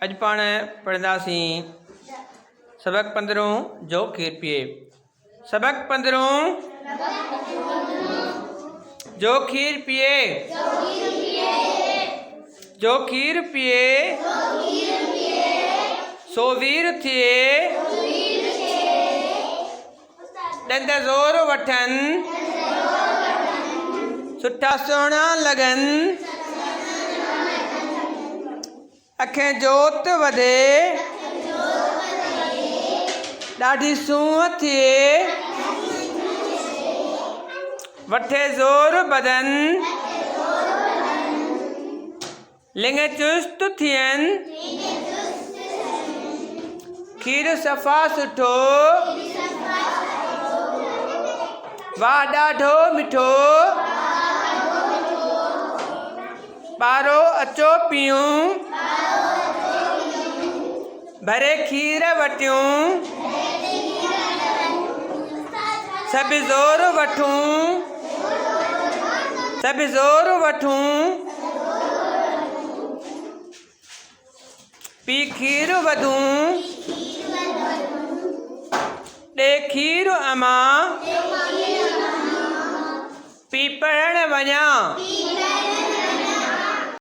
अज पाण पढ़ंदासीं सबक 15 जो खीर पिए। सबक 15 जो खीर पिए। जो खीर पिए सो वीर थिए। ॾंद ज़ोर वठनि सुठा सुहिणा लॻनि। अखें जोत वधे ॾाढी सूंहं थिए। वठे ज़ोर बदन लिंग चुस्त थियनि। खीर सफ़ा सुठो वाह ॾाढो मिठो। ॿारो अचो पियूं भरे खीर वठूं। सभु ज़ोर वठूं सभु ज़ोर वठूं। पी खीर वधूं ॾे खीर अमां। पी पढ़ण वञा